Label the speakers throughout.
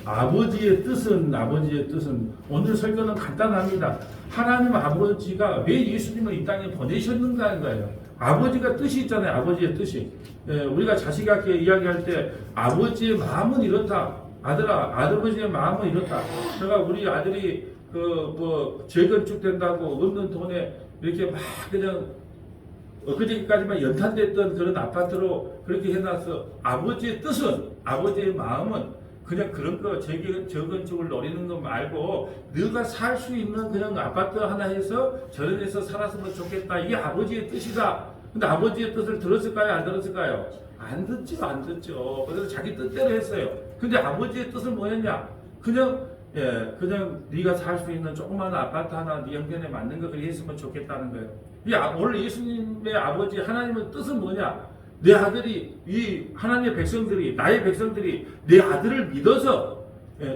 Speaker 1: 아버지의 뜻은 오늘 설교는 간단합니다. 하나님 아버지가 왜 예수님을 이 땅에 보내셨는가 하는 거예요. 아버지가 뜻이 있잖아요. 아버지의 뜻이. 우리가 자식에게 이야기할 때 아버지의 마음은 이렇다. 아들아, 아버지의 마음은 이렇다. 제가 우리 아들이 재건축된다고 얻는 돈에 이렇게 막 그냥 엊그저께까지만 연탄됐던 그런 아파트로 그렇게 해놔서 아버지의 뜻은, 아버지의 마음은 그냥 그런 거 재건축을 노리는 거 말고 너가 살 수 있는 그냥 아파트 하나 해서 저런 데서 살았으면 좋겠다. 이게 아버지의 뜻이다. 근데 아버지의 뜻을 들었을까요? 안 들었을까요? 안 듣죠. 그래서 자기 뜻대로 했어요. 근데 아버지의 뜻은 뭐였냐? 그냥 네가 살 수 있는 조그마한 아파트 하나 네 형편에 맞는 거 그렇게 했으면 좋겠다는 거예요. 오늘 예수님의 아버지 하나님의 뜻은 뭐냐? 내 아들이, 이 하나님의 백성들이, 나의 백성들이 내 아들을 믿어서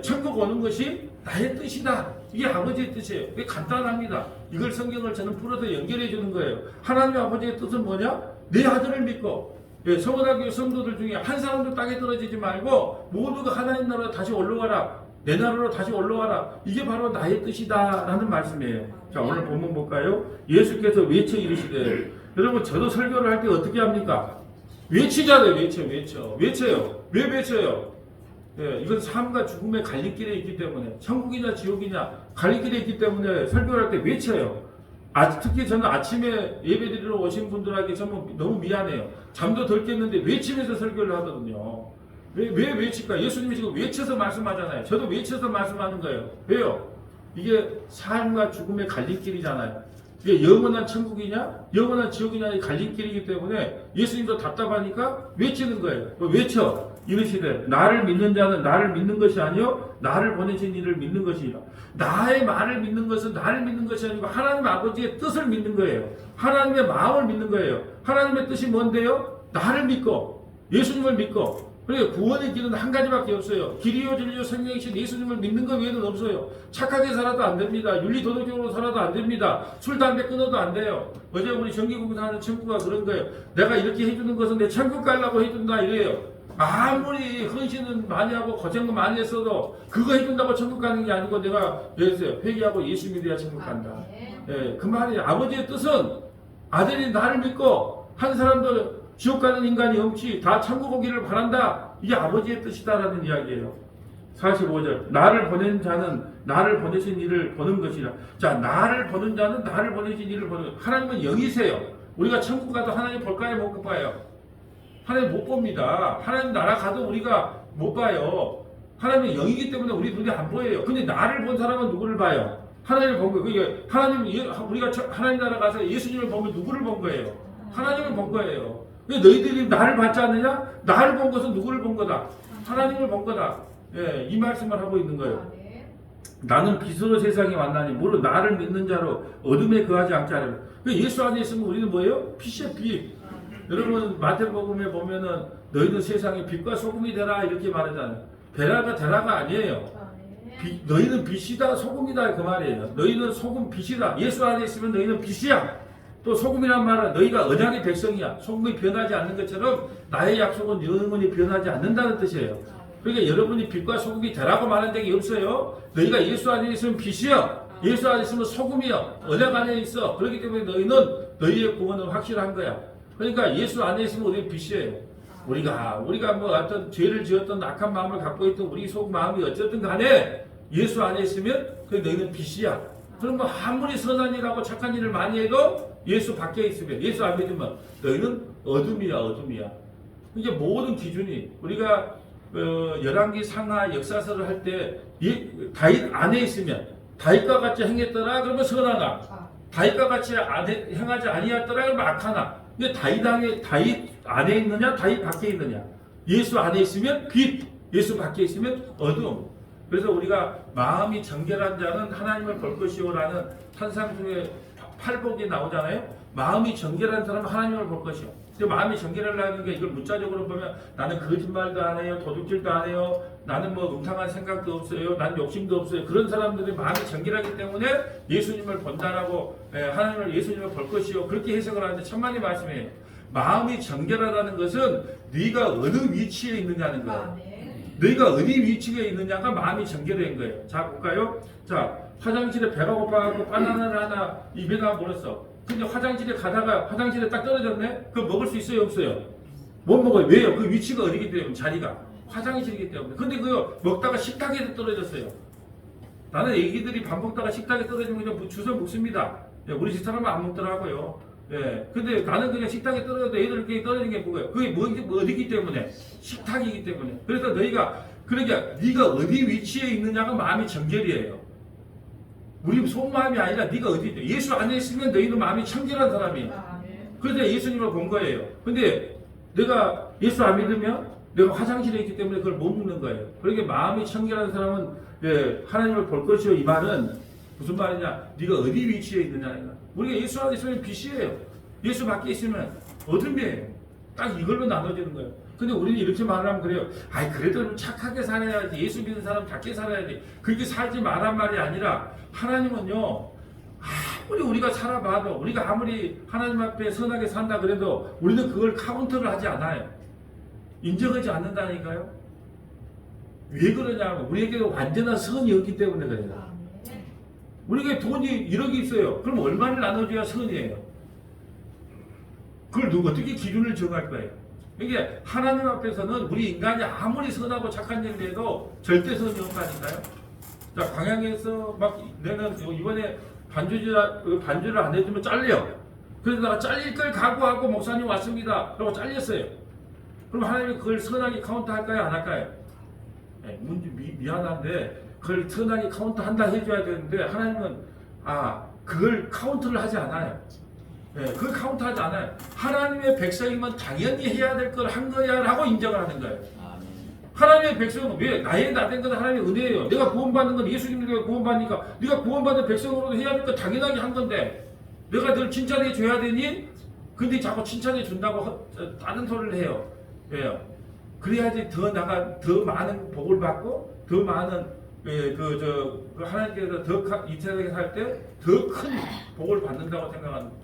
Speaker 1: 천국 오는 것이 나의 뜻이다. 이게 아버지의 뜻이에요. 이게 간단합니다. 이걸 성경을 저는 풀어서 연결해 주는 거예요. 하나님의 아버지의 뜻은 뭐냐? 내 아들을 믿고 서원학교 성도들 중에 한 사람도 땅에 떨어지지 말고 모두가 하나님 나라로 다시 올라가라. 내 나라로 다시 올라와라. 이게 바로 나의 뜻이다 라는 말씀이에요. 자, 오늘 본문 볼까요? 예수께서 외쳐 이르시되, 여러분 저도 설교를 할 때 어떻게 합니까? 외치잖아요. 외쳐요. 왜 외쳐요? 이건 삶과 죽음의 갈림길에 있기 때문에, 천국이냐 지옥이냐 갈림길에 있기 때문에 설교를 할 때 외쳐요. 특히 저는 아침에 예배드리러 오신 분들에게 정말 너무 미안해요. 잠도 덜 깼는데 외치면서 설교를 하거든요. 왜 외칠까? 예수님이 지금 외쳐서 말씀하잖아요. 저도 외쳐서 말씀하는 거예요. 왜요? 이게 삶과 죽음의 갈림길이잖아요. 이게 영원한 천국이냐 영원한 지옥이냐의 갈림길이기 때문에 예수님도 답답하니까 외치는 거예요. 외쳐 이르시되 나를 믿는 자는 나를 믿는 것이 아니요 나를 보내신 이를 믿는 것이라. 나의 말을 믿는 것은 나를 믿는 것이 아니고 하나님 아버지의 뜻을 믿는 거예요. 하나님의 마음을 믿는 거예요. 하나님의 뜻이 뭔데요? 나를 믿고 예수님을 믿고. 그러니까 구원의 길은 한 가지밖에 없어요. 길이요 진리요 생명이신 예수님을 믿는 것 외에는 없어요. 착하게 살아도 안 됩니다. 윤리도덕적으로 살아도 안 됩니다. 술, 담배 끊어도 안 돼요. 어제 우리 정기공사하는 친구가 그런 거예요. 내가 이렇게 해주는 것은 내 천국 가려고 해준다 이래요. 아무리 헌신은 많이 하고 고생도 많이 했어도 그거 해준다고 천국 가는 게 아니고 내가 회개하고 예수 믿어야 천국 간다. 그 말이에요. 아버지의 뜻은 아들이 나를 믿고 한 사람도 지옥 가는 인간이 없이 다 천국 오기를 바란다. 이게 아버지의 뜻이다라는 이야기예요. 45절 나를 보낸 자는 나를 보내신 이를 보는 것이라. 자, 나를 보는 자는 나를 보내신 이를 보는 것. 하나님은 영이세요. 우리가 천국 가도 하나님 볼까요? 못 봐요? 하나님 못 봅니다. 하나님 나라 가도 우리가 못 봐요. 하나님은 영이기 때문에 우리 눈에 안 보여요. 근데 나를 본 사람은 누구를 봐요? 하나님을 본 거예요. 그게 우리가 하나님 나라 가서 예수님을 보면 누구를 본 거예요? 하나님을 본 거예요. 너희들이 나를 봤지 않느냐? 나를 본 것은 누구를 본 거다? 하나님을 본 거다. 이 말씀을 하고 있는 거예요. 나는 빛으로 세상에 왔나니 무릇 나를 믿는 자로 어둠에 거하지 않게 하려고. 예수 안에 있으면 우리는 뭐예요? 빛이에요, 빛. 여러분 마태복음에 보면은 너희는 세상의 빛과 소금이 되라 이렇게 말하잖아요. 되라가 아니에요. 너희는 빛이다 소금이다 그 말이에요. 너희는 소금 빛이다. 예수 안에 있으면 너희는 빛이야. 또 소금이란 말은 너희가 언약의 백성이야. 소금이 변하지 않는 것처럼 나의 약속은 영원히 변하지 않는다는 뜻이에요. 그러니까 여러분이 빛과 소금이 되라고 말한 적이 없어요. 너희가 예수 안에 있으면 빛이야. 예수 안에 있으면 소금이야. 언약 안에 있어. 그렇기 때문에 너희는 너희의 구원은 확실한 거야. 그러니까 예수 안에 있으면 우리는 빛이에요. 우리가 뭐 어떤 죄를 지었던 악한 마음을 갖고 있던 우리 속 마음이 어쨌든 간에 예수 안에 있으면 너희는 빛이야. 그럼 뭐 아무리 선한 일하고 착한 일을 많이 해도 예수 밖에 있으면, 예수 안 믿으면 너희는 어둠이야. 이게 모든 기준이 우리가 열왕기 상하 역사서를 할 때 다윗 안에 있으면 다윗과 같이 행했더라 그러면 선하나, 다윗과 같이 행하지 아니했더라 그러면 악하나. 근데 다윗 안에 있느냐 다윗 밖에 있느냐. 예수 안에 있으면 빛, 예수 밖에 있으면 어둠. 그래서 우리가 마음이 정결한 자는 하나님을 볼 것이요라는 산상수의 8복에 나오잖아요. 마음이 정결한 사람은 하나님을 볼 것이요. 마음이 정결하려는 게 이걸 문자적으로 보면 나는 거짓말도 안 해요. 도둑질도 안 해요. 나는 뭐 음탕한 생각도 없어요. 난 욕심도 없어요. 그런 사람들이 마음이 정결하기 때문에 예수님을 본다라고 하나님을 예수님을 볼 것이요. 그렇게 해석을 하는데 천만의 말씀이에요. 마음이 정결하다는 것은 네가 어느 위치에 있느냐는 거예요. 너희가 어디 위치에 있느냐가 마음이 정결된 거예요. 자 볼까요? 자 화장실에 배가 고파갖고 바나나를 하나 입에다 물었어. 근데 화장실에 가다가 화장실에 딱 떨어졌네? 그거 먹을 수 있어요 없어요? 못 먹어요. 왜요? 그 위치가 어디기 때문에 자리가 화장실이기 때문에. 근데 그거 먹다가 식탁에 떨어졌어요. 나는 애기들이 밥 먹다가 식탁에 떨어지면 그냥 주워 먹습니다. 예, 우리 집 사람은 안 먹더라고요. 예, 근데 나는 그냥 식탁에 떨어져도 애들 이렇게 떨어지는 게 뭐예요? 그게 어디기 때문에? 식탁이기 때문에. 그래서 너희가 그러니까 네가 어디 위치에 있느냐가 마음이 정결이에요. 우리 속마음이 아니라 네가 어디 있냐. 예수 안에 있으면 너희는 마음이 청결한 사람이에요. 그래서 예수님을 본 거예요. 근데 내가 예수 안 믿으면 내가 화장실에 있기 때문에 그걸 못 묻는 거예요. 그러니까 마음이 청결한 사람은 예, 하나님을 볼 것이요. 이 말은 무슨 말이냐? 네가 어디 위치에 있느냐. 우리가 예수 안에 있으면 빛이에요. 예수 밖에 있으면 어둠이에요. 딱 이걸로 나눠지는 거예요. 근데 우리는 이렇게 말하면 그래요. 아이 그래도 좀 착하게 살아야지. 예수 믿는 사람답게 살아야지. 그렇게 살지 말란 말이 아니라 하나님은요. 아무리 우리가 살아봐도 우리가 아무리 하나님 앞에 선하게 산다 그래도 우리는 그걸 카운터를 하지 않아요. 인정하지 않는다니까요. 왜 그러냐면 우리에게 완전한 선이 없기 때문에 그래요. 우리에게 돈이 1억이 있어요. 그럼 얼마를 나눠줘야 선이에요? 그걸 누가 어떻게 기준을 정할 거예요? 이게 하나님 앞에서는 우리 인간이 아무리 선하고 착한 일을 해도 절대 선이 없다니까요. 자, 광양에서 막 내는 이번에 반주를 안 해주면 잘려. 그래서 내가 잘릴 걸 각오하고 목사님 왔습니다. 그러고 잘렸어요. 그럼 하나님이 그걸 선하게 카운트 할까요? 안 할까요? 네, 미안한데 그걸 선하게 카운트 한다 해줘야 되는데 하나님은 그걸 카운트를 하지 않아요. 네, 그걸 카운트 하지 않아요. 하나님의 백성이면 당연히 해야 될 걸 한 거야 라고 인정을 하는 거예요. 하나님의 백성은 왜 나의 나된 건 하나님의 은혜예요. 내가 구원받는 건 예수님이 구원받으니까 네가 구원받은 백성으로도 해야 될 거 당연하게 한 건데 내가 늘 칭찬해 줘야 되니? 근데 자꾸 칭찬해 준다고 다른 소리를 해요. 왜요? 그래야지 더 많은 복을 받고 더 많은 하나님께서 이 세상에 살 때 더 큰 복을 받는다고 생각합니다.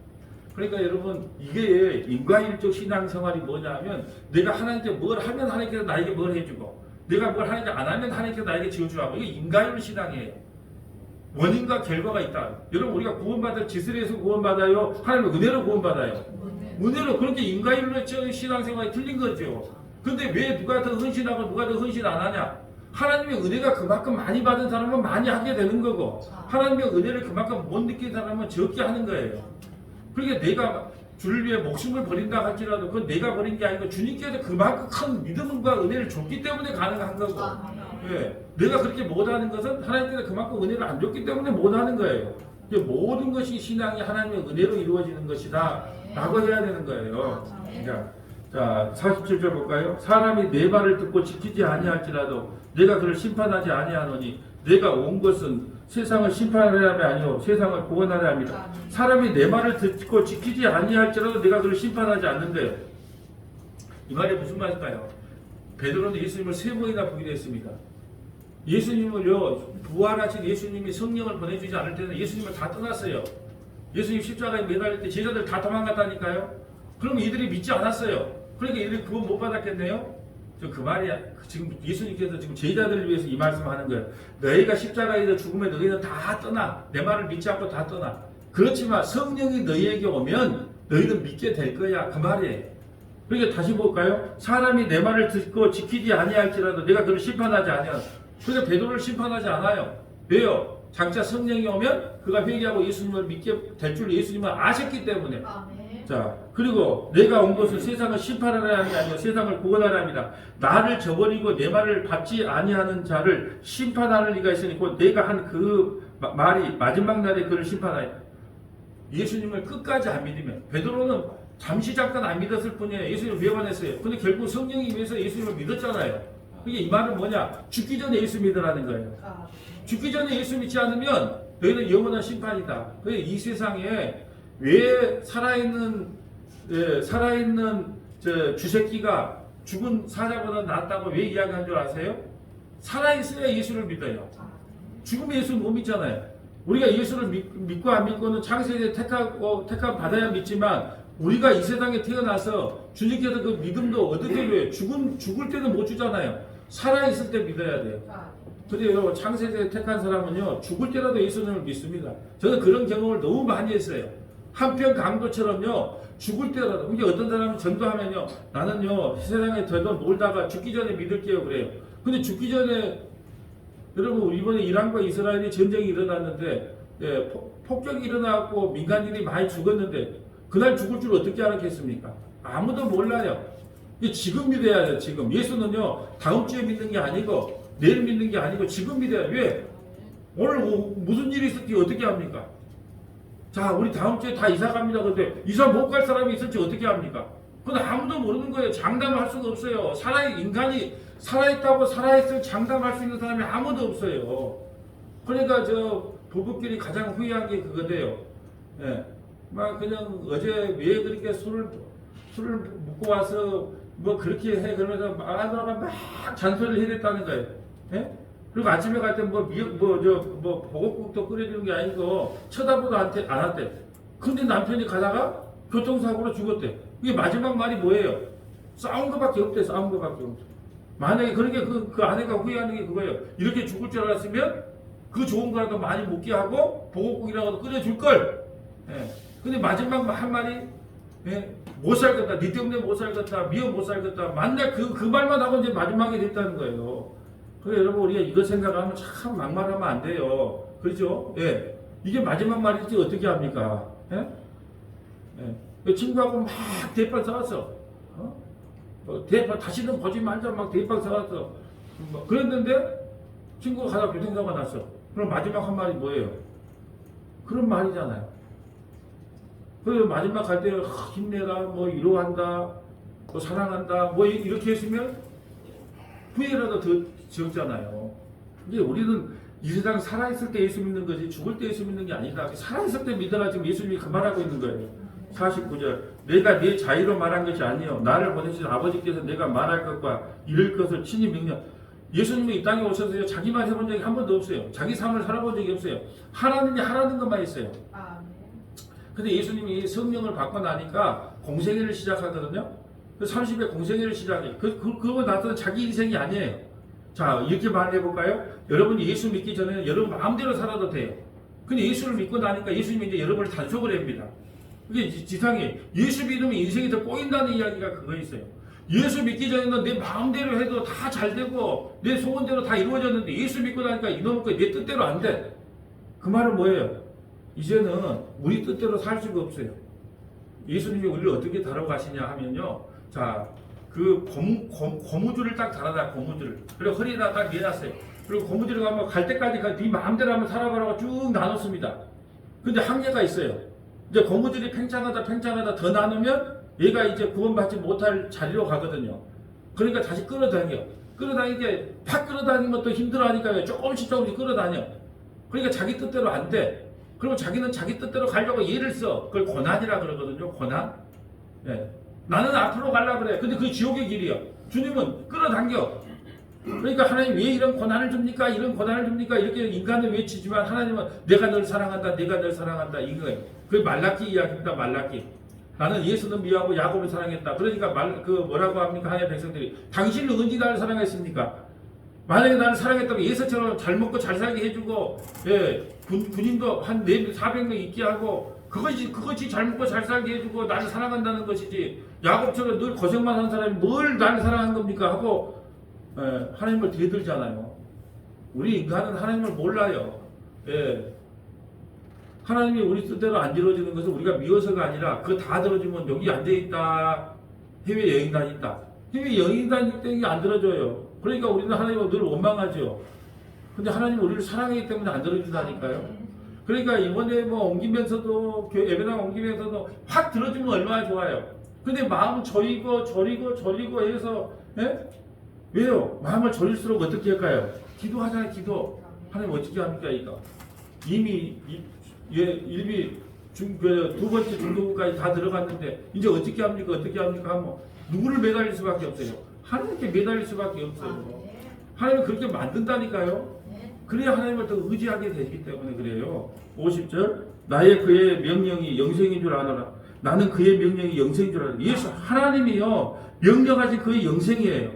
Speaker 1: 그러니까 여러분 이게 인과일적 신앙생활이 뭐냐면 내가 하나님께 뭘 하면 하나님께서 나에게 뭘 해주고 내가 뭘 하나님께 안 하면 하나님께서 나에게 지어주고 이게 인과일 신앙이에요. 원인과 결과가 있다. 여러분 우리가 구원받을 짓을 해서 구원받아요? 하나님의 은혜로 구원받아요? 은혜로. 그렇게 인과일적 신앙생활이 틀린 거죠. 근데 왜 누가 더 헌신하고 누가 더 헌신 안 하냐? 하나님의 은혜가 그만큼 많이 받은 사람은 많이 하게 되는 거고 하나님의 은혜를 그만큼 못 느낀 사람은 적게 하는 거예요. 그러니까 내가 주를 위해 목숨을 버린다 할지라도 그건 내가 버린 게 아니고 주님께서 그만큼 큰 믿음과 은혜를 줬기 때문에 가능한 거고 예, 내가 그렇게 못하는 것은 하나님께서 그만큼 은혜를 안 줬기 때문에 못하는 거예요. 모든 것이 신앙이 하나님의 은혜로 이루어지는 것이다 라고 해야 되는 거예요. 자 47절 볼까요? 사람이 내 말을 듣고 지키지 아니할지라도 내가 그를 심판하지 아니하노니 내가 온 것은 세상을 심판하려 함이 아니요 세상을 구원하려 합니다. 사람이 내 말을 듣고 지키지 아니할지라도 내가 그를 심판하지 않는데 이 말이 무슨 말일까요? 베드로는 예수님을 3번이나 부인했습니다. 예수님을요 부활하신 예수님이 성령을 보내주지 않을 때는 예수님을 다 떠났어요. 예수님 십자가에 매달릴 때 제자들 다 도망갔다니까요. 그럼 이들이 믿지 않았어요. 그러니까 이들이 구원 못 받았겠네요. 그 말이야. 지금 예수님께서 지금 제자들을 위해서 이 말씀하는 거예요. 너희가 십자가에서 죽으면 너희는 다 떠나. 내 말을 믿지 않고 다 떠나. 그렇지만 성령이 너희에게 오면 너희는 믿게 될 거야. 그 말이에요. 그러니까 다시 볼까요? 사람이 내 말을 듣고 지키지 아니할지라도 내가 그를 심판하지 아니하노. 그러니까 베드로를 심판하지 않아요. 왜요? 장차 성령이 오면 그가 회개하고 예수님을 믿게 될 줄 예수님은 아셨기 때문에. 자, 그리고 내가 온 것은 세상을 심판하려 함이 아니요 세상을 구원하려 합니다. 나를 저버리고 내 말을 받지 아니하는 자를 심판하는 리가 있으니 곧 내가 한 그 말이 마지막 날에 그를 심판하여. 예수님을 끝까지 안 믿으면 베드로는 잠시 잠깐 안 믿었을 뿐이에요. 예수님을 배반했어요. 근데 결국 성령이 위해서 예수님을 믿었잖아요. 그게 이 말은 뭐냐? 죽기 전에 예수 믿으라는 거예요. 죽기 전에 예수 믿지 않으면 너희는 영원한 심판이다. 이 세상에 왜 살아있는 주새끼가 죽은 사자보다 낫다고 왜 이야기한 줄 아세요? 살아있어야 예수를 믿어요. 죽으면 예수를 못 믿잖아요. 우리가 예수를 믿고 안 믿고는 창세기에 택함 받아야 믿지만 우리가 이 세상에 태어나서 주님께서 그 믿음도 어떻게 줘요? 죽을 때는 못 주잖아요. 살아있을 때 믿어야 돼요.
Speaker 2: 아,
Speaker 1: 근데 여러분 창세기에 택한 사람은요 죽을 때라도 예수님을 믿습니다. 저는 그런 경험을 너무 많이 했어요. 한편 강도처럼요 죽을 때라도. 이게 어떤 사람은 전도하면요 나는요 세상에 더 놀다가 죽기 전에 믿을게요 그래요. 근데 죽기 전에 여러분 이번에 이란과 이스라엘이 전쟁이 일어났는데 예, 폭격이 일어나고 민간인이 많이 죽었는데 그날 죽을 줄 어떻게 알았겠습니까? 아무도 몰라요. 이게 지금 믿어야 돼요. 지금 예수는요 다음 주에 믿는 게 아니고 내일 믿는 게 아니고 지금 믿어야. 왜? 오늘 무슨 일이 있을지 어떻게 합니까? 자, 우리 다음 주에 다 이사 갑니다. 근데 이사 못 갈 사람이 있을지 어떻게 합니까? 그건 아무도 모르는 거예요. 장담할 수가 없어요. 인간이 살아있다고 살아있을 장담할 수 있는 사람이 아무도 없어요. 그러니까 저 부부끼리 가장 후회한 게 그거대요. 예. 막 그냥 어제 왜 그렇게 술을 먹고 와서 뭐 그렇게 해 그러면서 마누라가 막 잔소리를 해댔다는 거예요. 예? 그리고 아침에 갈 때 뭐 보곡국도 끓여주는 게 아니고 쳐다보도 안 왔대. 근데 남편이 가다가 교통사고로 죽었대. 이게 마지막 말이 뭐예요? 싸운 거밖에 없대. 싸운 거밖에 없대. 만약에 그러니까 그 아내가 후회하는 게 그거예요. 이렇게 죽을 줄 알았으면 그 좋은 거라도 많이 먹게 하고 보곡국이라도 끓여줄 걸. 예. 근데 마지막 한 말이 예? 못 살겠다. 니 때문에 못 살겠다. 미워 못 살겠다. 만날 그 말만 하고 이제 마지막에 됐다는 거예요. 그래서 여러분 우리가 이거 생각하면 참 막말하면 안 돼요. 그렇죠? 예. 이게 마지막 말이지 어떻게 합니까? 예? 예. 그 친구하고 막 대판 싸웠어. 대판 다시는 보지 말자 막 대판 싸웠어. 그랬는데 친구가 가다 교통사고가 났어. 그럼 마지막 한 말이 뭐예요? 그런 말이잖아요. 그래서 마지막 갈 때 힘내라, 뭐 위로한다, 뭐 사랑한다, 뭐 이렇게 했으면 후회라도 더 적잖아요. 이게 우리는 이 세상 살아있을 때 예수 믿는 거지 죽을 때 예수 믿는 게 아니다. 살아있을 때 믿어라 지금 예수님이 그 말하고 있는 거예요. 49절 내가 내 자의로 말한 것이 아니요 나를 보내신 아버지께서 내가 말할 것과 이룰 것을 친히 명령. 예수님이 이 땅에 오셔서 자기 말 해본 적이 한 번도 없어요. 자기 삶을 살아본 적이 없어요. 하나님이 하라는 것만 있어요. 근데 예수님이 성령을 받고 나니까 공생애를 시작하거든요. 30에 공생애를 시작해요. 그거 나서는 자기 인생이 아니에요. 자, 이렇게 말해볼까요? 여러분이 예수 믿기 전에는 여러분 마음대로 살아도 돼요. 근데 예수를 믿고 나니까 예수님이 이제 여러분을 단속을 합니다. 그게 지상에 예수 믿으면 인생이 더 꼬인다는 이야기가 그거 있어요. 예수 믿기 전에는 내 마음대로 해도 다 잘 되고 내 소원대로 다 이루어졌는데 예수 믿고 나니까 이놈의 거 내 뜻대로 안 돼. 그 말은 뭐예요? 이제는 우리 뜻대로 살 수가 없어요. 예수님이 우리를 어떻게 다뤄가시냐 하면요. 자, 그 고무줄을 딱 달아놔, 고무줄을. 그리고 허리에다 딱 내놨어요. 그리고 고무줄을 가면 갈 때까지 네 마음대로 한번 살아보라고 쭉 나눴습니다. 근데 한계가 있어요. 이제 고무줄이 팽창하다 더 나누면 얘가 이제 구원받지 못할 자리로 가거든요. 그러니까 다시 끌어다니게 팍 끌어다니면 또 힘들어하니까 조금씩 끌어다녀. 그러니까 자기 뜻대로 안 돼. 그리고 자기는 자기 뜻대로 가려고 예를 써. 그걸 고난이라 그러거든요. 고난. 예. 나는 앞으로 가려고 그래. 근데 그게 지옥의 길이야. 주님은 끌어당겨. 그러니까 하나님 왜 이런 고난을 줍니까? 이런 고난을 줍니까? 이렇게 인간을 외치지만 하나님은 내가 널 사랑한다. 내가 널 사랑한다. 이거예요. 그게 말라기 이야기입니다. 말라기. 나는 예수는 미워하고 야곱을 사랑했다. 그러니까 뭐라고 합니까? 하나님의 백성들이. 당신은 언제 나를 사랑했습니까? 만약에 나를 사랑했다면 예수처럼 잘 먹고 잘 살게 해주고, 예, 군인도 한 400명 있게 하고, 그것이 잘 먹고 잘 살게 해주고, 나를 사랑한다는 것이지, 야곱처럼 늘 고생만 한 사람이 뭘 나를 사랑한 겁니까? 하고, 예, 하나님을 대들잖아요. 우리 인간은 하나님을 몰라요. 예. 하나님이 우리 뜻대로 안 이루어지는 것은 우리가 미워서가 아니라, 그거 다 들어주면 여기 앉아있다. 해외여행 다녔다. 해외여행 다닐 때 이게 안 들어줘요. 그러니까 우리는 하나님을 늘 원망하죠. 근데 하나님은 우리를 사랑하기 때문에 안 들어주다니까요. 그러니까 이번에 뭐 옮기면서도 예배당 옮기면서도 확 들어주면 얼마나 좋아요. 근데 마음 저리고 해서 예? 왜요? 마음을 저릴수록 어떻게 할까요? 기도하잖아요. 기도. 하나님 어떻게 합니까 이거? 이미 일비 두 번째 중도까지 다 들어갔는데 이제 어떻게 합니까? 하면 누구를 매달릴 수밖에 없어요. 하나님께 매달릴 수밖에 없어요. 하나님은 그렇게 만든다니까요. 그래야 하나님을 더 의지하게 되기 때문에 그래요. 50절 그의 명령이 영생인 줄 아노라. 나는 그의 명령이 영생인 줄 알아. 예수 하나님이요 명령하신 그의 영생이에요.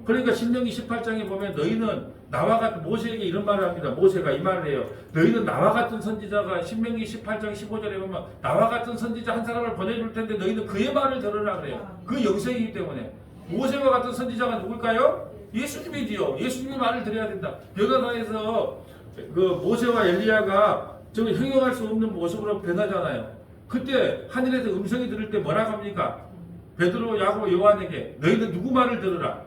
Speaker 1: 그러니까 신명기 18장에 보면 너희는 나와 같은 모세에게 이런 말을 합니다. 모세가 이 말을 해요. 너희는 나와 같은 선지자가 신명기 18장 15절에 보면 나와 같은 선지자 한 사람을 보내줄 텐데 너희는 그의 말을 들으라 그래요. 그 영생이기 때문에. 모세와 같은 선지자가 누굴까요? 예수님이지요. 예수님의 말을 들어야 된다. 변화산에서 그 모세와 엘리야가 정말 형용할 수 없는 모습으로 변하잖아요. 그때 하늘에서 음성이 들을 때 뭐라고 합니까? 베드로, 야고보, 요한에게 너희는 누구 말을 들으라.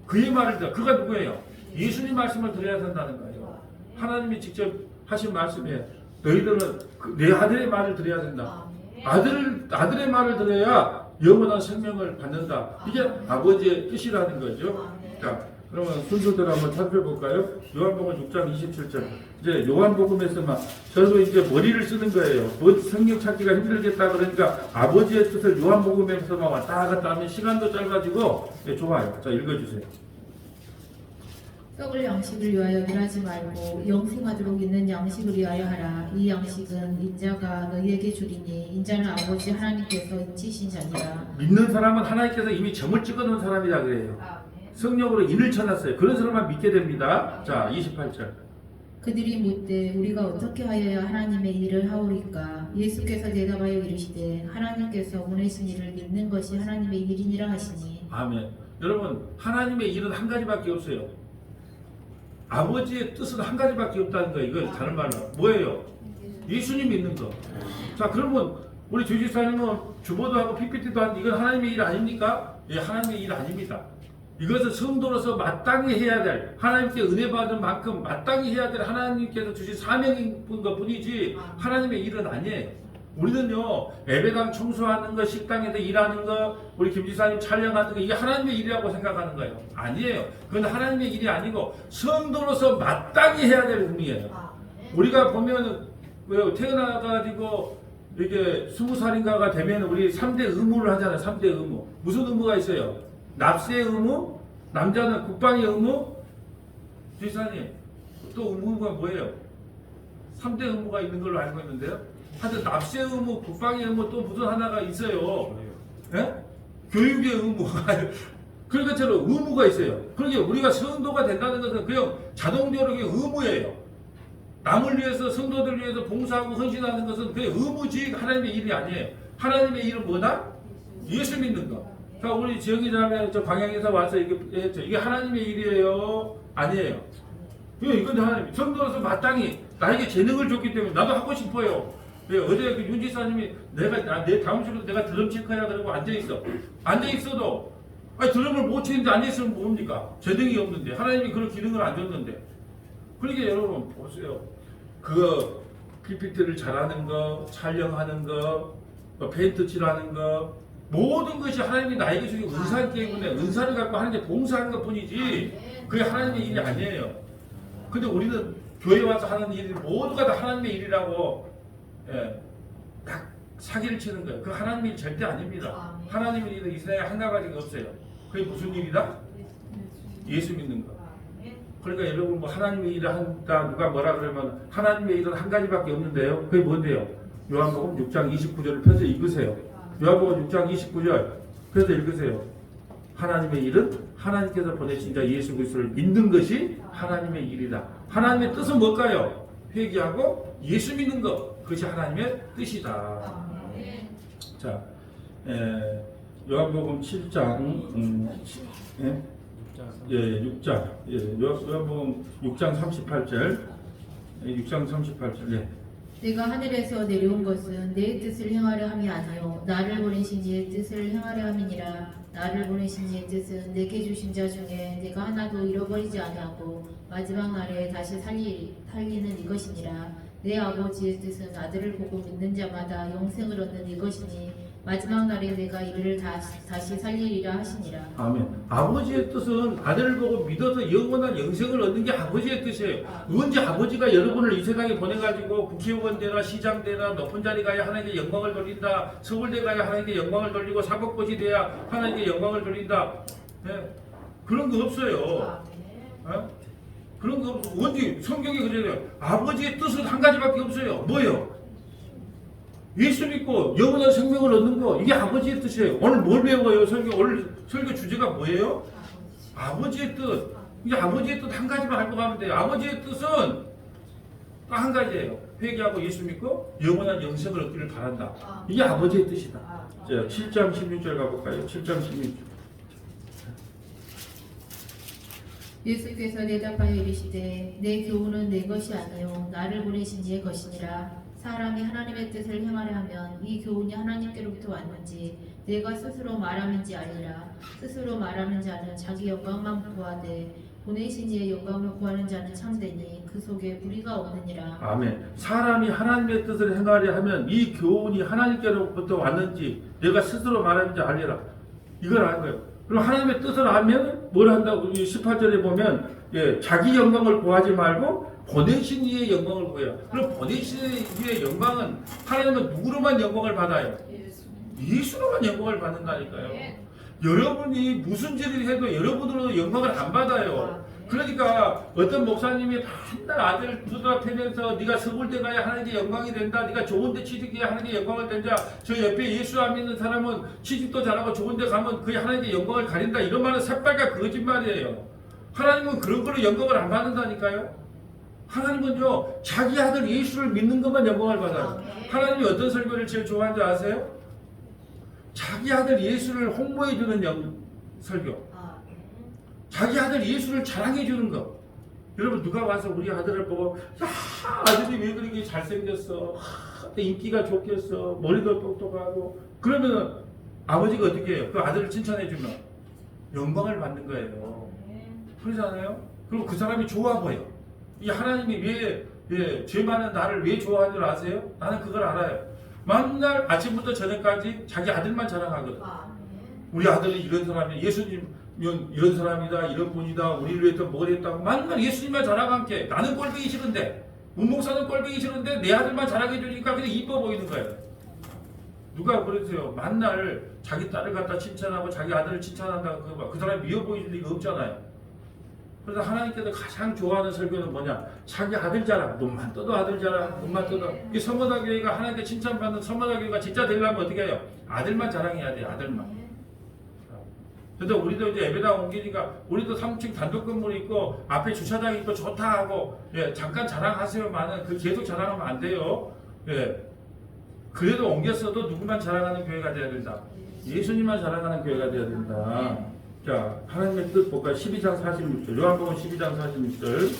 Speaker 1: 그의 말을 들어. 그가 누구예요? 예수님 말씀을 들어야 된다는 거예요. 하나님이 직접 하신 말씀이에요. 너희들은 내 아들의 말을 들어야 된다. 아들의 말을 들어야 영원한 생명을 받는다. 이게 아버지의 뜻이라는 거죠. 자, 그러면 순서대로 한번 살펴볼까요? 요한복음 6장 27절. 이제 요한복음에서만 저도 이제 머리를 쓰는 거예요. 성경 찾기가 힘들겠다 그러니까 아버지의 뜻을 요한복음에서만 왔다 갔다 하면 시간도 짧아지고 좋아요. 자, 읽어주세요.
Speaker 2: 썩을 양식을 위하여 일하지 말고 영생하도록 있는 양식을 위하여 하라. 이 양식은 인자가 너희에게 주리니 인자는 아버지 하나님께서 인치신 자니라.
Speaker 1: 믿는 사람은 하나님께서 이미 점을 찍어놓은 사람이라 그래요. 성령으로 인을 쳐놨어요. 그런 사람만 믿게 됩니다. 자, 28절.
Speaker 2: 그들이 묻되 우리가 어떻게 하여야 하나님의 일을 하오리까? 예수께서 대답하여 이르시되 하나님께서 보내신 이를 믿는 것이 하나님의 일이니라 하시니.
Speaker 1: 아멘. 여러분, 하나님의 일은 한 가지밖에 없어요. 아버지의 뜻은 한 가지밖에 없다는 거예요. 이거 다른 말로 뭐예요? 예수님 믿는 거. 자, 그러면 우리 주지사님은 주보도 하고 PPT도 하는 이건 하나님의 일 아닙니까? 예, 하나님의 일 아닙니다. 이것은 성도로서 마땅히 해야 될, 하나님께 은혜 받은 만큼 마땅히 해야 될 하나님께서 주신 사명인 것 뿐이지 하나님의 일은 아니에요. 우리는요, 예배당 청소하는 거, 식당에서 일하는 거, 우리 김지사님 촬영하는 거, 이게 하나님의 일이라고 생각하는 거예요. 아니에요. 그건 하나님의 일이 아니고 성도로서 마땅히 해야 될 의미예요. 우리가 보면 태어나가지고 이게 20살인가가 되면 우리 3대 의무를 하잖아요. 3대 의무. 무슨 의무가 있어요? 납세의 의무, 남자는 국방의 의무. 주지사님, 또 의무가 뭐예요? 3대 의무가 있는 걸로 알고 있는데요. 하여튼 납세 의무, 국방의 의무 또 무슨 하나가 있어요. 예? 교육의 의무. 그런 것처럼 의무가 있어요. 그러니까 우리가 성도가 된다는 것은 그냥 자동적으로 의무예요. 남을 위해서, 성도들 위해서 봉사하고 헌신하는 것은 그게 의무지 하나님의 일이 아니에요. 하나님의 일은 뭐다? 예수 믿는 거. 그러니까 우리 지영이자매 저 광양에서 와서 이게 했죠. 이게 하나님의 일이에요? 아니에요. 이건 하나님. 성도로서 마땅히 나에게 재능을 줬기 때문에 나도 하고 싶어요. 왜 어제 그 윤지사님이 내 다음 주로 내가 드럼 체크해야 그러고 앉아있어. 앉아있어도 아니 드럼을 못 치는데 앉아있으면 뭡니까? 재능이 없는데 하나님이 그런 기능을 안 줬는데. 그러니까 여러분 보세요. 그 PPT를 잘하는 거, 촬영하는 거, 페인트 칠하는 거 모든 것이 하나님이 나에게 주신 은사이기 때문에 은사를 갖고 하는 게 봉사하는 것 뿐이지 그게 하나님의 일이 아니에요. 근데 우리는 교회 와서 하는 일이 모두가 다 하나님의 일이라고 딱 사기를 치는 거예요. 그 하나님의 일 절대 아닙니다. 하나님의 일은 이 세상에 한 가지가 없어요. 그게 무슨 일이다? 예수 믿는 거. 그러니까 여러분 뭐 하나님의 일을 한다 누가 뭐라 그러면 하나님의 일은 한 가지밖에 없는데요. 그게 뭔데요? 요한복음 6장 29절을 펴서 읽으세요. 요한복음 6장 29절 펴서 읽으세요. 하나님의 일은 하나님께서 보내신 자 예수 그리스도를 믿는 것이 하나님의 일이다. 하나님의 뜻은 뭘까요? 회개하고 예수 믿는 것. 그것이 하나님의 뜻이다. 자, 요한복음 7장, 6장, 요한복음 6장 38절, 6장 38절,
Speaker 2: 내가 하늘에서 내려온 것은 내 뜻을 행하려 함이 아니요 나를 보내신 이의 뜻을 행하려 함이니라. 나를 보내신 이의 뜻은 내게 주신 자 중에 내가 하나도 잃어버리지 아니하고 마지막 날에 다시 살리는 이것이니라. 내 아버지의 뜻은 아들을 보고 믿는 자마다 영생을 얻는 이것이니 마지막 날에 내가 이를 다시 살리리라 하시니라.
Speaker 1: 아멘. 아버지의 뜻은 아들을 보고 믿어서 영원한 영생을 얻는 게 아버지의 뜻이에요. 언제 아버지가 여러분을 이 세상에 보내가지고 국회의원 되나 시장 되나 높은 자리 가야 하나님께 영광을 돌린다. 서울대 가야 하나님께 영광을 돌리고 사법고시 돼야 하나님께 영광을 돌린다. 그런 거 없어요. 그런 거 없어. 언제 성경에 그래요. 아버지의 뜻은 한 가지밖에 없어요. 뭐예요? 예수 믿고 영원한 생명을 얻는 거. 이게 아버지의 뜻이에요. 오늘 뭘 배워요? 오늘 설교 주제가 뭐예요? 아버지의 뜻. 이제 아버지의 뜻 한 가지만 할 거 가면 돼요. 아버지의 뜻은 딱 한 가지예요. 회개하고 예수 믿고 영원한 영생을 얻기를 바란다. 이게 아버지의 뜻이다. 자, 7장 16절 가볼까요? 7장 16절.
Speaker 2: 예수께서 대답하여 이르시되 내 교훈은 내 것이 아니요 나를 보내신 이의 것이니라. 사람이 하나님의 뜻을 행하려 하면 이 교훈이 하나님께로부터 왔는지 내가 스스로 말하는지 아니라. 스스로 말하는 자는 자기 영광만 구하되 보내신 이의 영광을 구하는 자는 참되니 그 속에 불의가 없느니라.
Speaker 1: 아멘. 사람이 하나님의 뜻을 행하려 하면 이 교훈이 하나님께로부터 왔는지 내가 스스로 말하는지 알리라. 이걸 알 거예요. 그럼 하나님의 뜻을 알면 뭘 한다고? 18절에 보면 자기 영광을 구하지 말고 보내신 이의 영광을 구해요. 그럼 보내신 이의 영광은 하나님은 누구로만 영광을 받아요? 예수로만 영광을 받는다니까요. 여러분이 무슨 짓을 해도 여러분으로 영광을 안 받아요. 그러니까 어떤 목사님이 맨날 아들 두드러뜨리면서 네가 서울대 가야 하나님께 영광이 된다. 네가 좋은데 취직해야 하나님께 영광을 된다. 저 옆에 예수 안 믿는 사람은 취직도 잘하고 좋은데 가면 그게 하나님께 영광을 가린다. 이런 말은 새빨간 거짓말이에요. 하나님은 그런 걸로 영광을 안 받는다니까요. 하나님은요 자기 아들 예수를 믿는 것만 영광을 받아요. 하나님이 어떤 설교를 제일 좋아하는지 아세요? 자기 아들 예수를 홍보해주는 설교. 자기 아들 예수를 자랑해주는 거. 여러분 누가 와서 우리 아들을 보고 야 아들이 왜 그렇게 잘생겼어, 인기가 좋겠어, 머리도 똑똑하고, 그러면 아버지가 어떻게 해요? 그 아들을 칭찬해주면 영광을 받는 거예요. 그러잖아요. 그리고 그 사람이 좋아 보여. 이 하나님이 왜 죄 많은 나를 왜 좋아하는 줄 아세요? 나는 그걸 알아요. 맨날 아침부터 저녁까지 자기 아들만 자랑하거든. 우리 아들이 이런 사람이야. 예수님은 이런 사람이다. 이런 분이다. 우리를 위해서 뭘 했다고 맨날 예수님만 자랑한 게, 나는 꼴보기 싫은데, 문목사는 꼴보기 싫은데 내 아들만 자랑해 주니까 그냥 이뻐 보이는 거예요. 누가 그러세요? 맨날 자기 딸을 갖다 칭찬하고 자기 아들을 칭찬한다고 그 사람이 미워 보일 리가 없잖아요. 그래서 하나님께서 가장 좋아하는 설교는 뭐냐? 자기 아들 자랑. 눈만 떠도 아들 자랑, 눈만 떠도. 이 서머다 교회가 하나님께 칭찬받는 서머다 교회가 진짜 되려면 어떻게 해요? 아들만 자랑해야 돼요. 아들만. 그래서 우리도 이제 예배당 옮기니까 우리도 3층 단독 건물이 있고 앞에 주차장 있고 좋다 하고 잠깐 자랑하세요만은 그 계속 자랑하면 안 돼요. 그래도 옮겼어도 누구만 자랑하는 교회가 돼야 된다. 예수님만 자랑하는 교회가 돼야 된다. 자, 하나님의 뜻 볼까요? 12장 46절. 요한복음 12장 46절.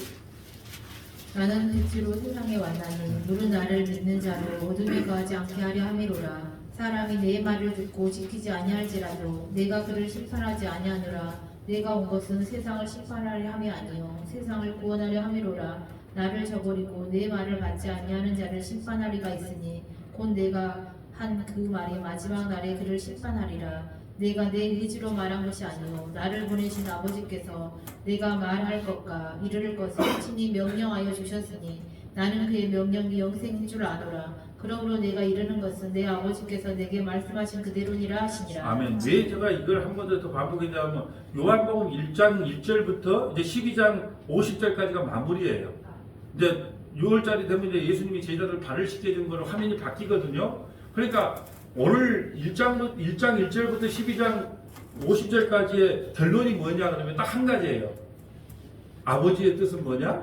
Speaker 2: 나는 빛으로 세상에 왔나니 너는 나를 믿는 자를 어둠에 거하지 않게 하려 함이로라. 사람이 내 말을 듣고 지키지 아니할지라도 내가 그를 심판하지 아니하노라. 내가 온 것은 세상을 심판하려 함이 아니요 세상을 구원하려 함이로라. 나를 저버리고 내 말을 받지 아니하는 자를 심판하리가 있으니 곧 내가 한 그 말이 마지막 날에 그를 심판하리라. 내가 내 의지로 말한 것이 아니요 나를 보내신 아버지께서 내가 말할 것과 이를 것을 친히 명령하여 주셨으니 나는 그의 명령이 영생인 줄 아노라. 그러므로 내가 이르는 것은 내 아버지께서 내게 말씀하신 그대로니라 하시니라.
Speaker 1: 아멘. 왜 제가 이걸 한 번 더 반복했냐면 요한복음 1장 1절부터 이제 12장 50절까지가 마무리예요. 이제 6월달이 되면 이제 예수님이 제자들 발을 씻겨준 거로 화면이 바뀌거든요. 그러니까 오늘 1장 1절부터 12장 50절까지의 결론이 뭐냐 그러면 딱 한 가지예요. 아버지의 뜻은 뭐냐?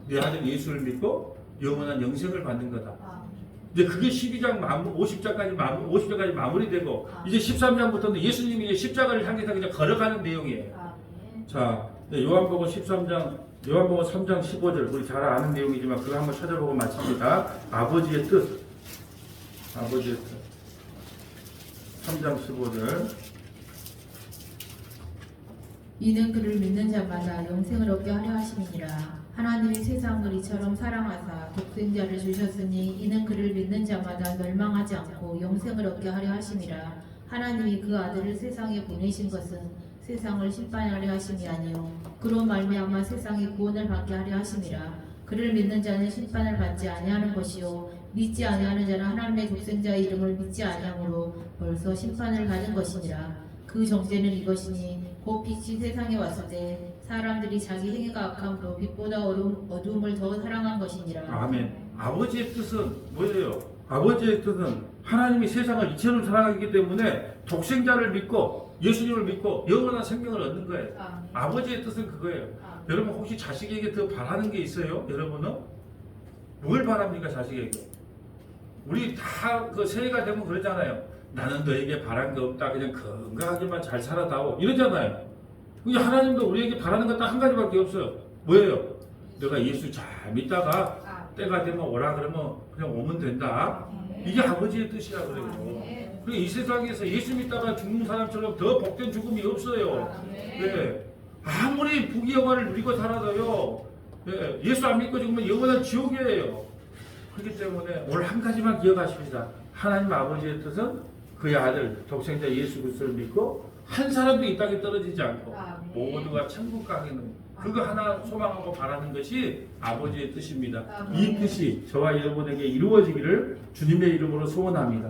Speaker 1: 내 아들 예수를 믿고 영원한 영생을 받는 거다. 이제 그게 12장 50절까지 마무리되고 이제 13장부터는 예수님이 십자가를 향해서 그냥 걸어가는 내용이에요. 자, 요한복음 3장 15절 우리 잘 아는 내용이지만 그거 한번 찾아보고 마칩니다. 아버지의 뜻. 아버지의 뜻. 3장 15절.
Speaker 2: 이는 그를 믿는 자마다 영생을 얻게 하려 하심이니라. 하나님이 세상을 이처럼 사랑하사 독생자를 주셨으니 이는 그를 믿는 자마다 멸망하지 않고 영생을 얻게 하려 하심이라. 하나님이 그 아들을 세상에 보내신 것은 세상을 심판하려 하심이 아니요 그로 말미암아 세상이 구원을 받게 하려 하심이라. 그를 믿는 자는 심판을 받지 아니하는 것이요 믿지 아니하는 자는 하나님의 독생자의 이름을 믿지 아니하므로 벌써 심판을 받은 것이니라. 그 정죄는 이것이니 곧 빛이 세상에 왔을 때 사람들이 자기 행위가 악함으로 빛보다 어두움을 더 사랑한 것이니라.
Speaker 1: 아멘. 아버지의 뜻은 뭐예요? 아버지의 뜻은 하나님이 세상을 이처럼 사랑하기 때문에 독생자를 믿고 예수님을 믿고 영원한 생명을 얻는 거예요.
Speaker 2: 아멘.
Speaker 1: 아버지의 뜻은 그거예요.
Speaker 2: 아멘.
Speaker 1: 여러분 혹시 자식에게 더 바라는 게 있어요? 여러분은? 뭘 바랍니까 자식에게? 우리 다 그 새해가 되면 그러잖아요. 나는 너에게 바란 게 없다. 그냥 건강하게만 잘 살아다오. 이러잖아요. 근데 하나님도 우리에게 바라는 거 딱 한 가지밖에 없어요. 뭐예요? 내가 예수 잘 믿다가 때가 되면 오라 그러면 그냥 오면 된다. 이게 아버지의 뜻이라 그래요. 그리고 이 세상에서 예수 믿다가 죽는 사람처럼 더 복된 죽음이 없어요. 네. 아무리 부귀 영화를 누리고 살아도요. 네. 예수 안 믿고 죽으면 영원한 지옥이에요. 그렇기 때문에 오늘 한 가지만 기억하십시다. 하나님 아버지의 뜻은 그의 아들 독생자 예수 그리스도를 믿고 한 사람도 이 땅에 떨어지지 않고 모두가 천국 가기는 그거 하나 소망하고 바라는 것이 아버지의 뜻입니다. 이 뜻이 저와 여러분에게 이루어지기를 주님의 이름으로 소원합니다.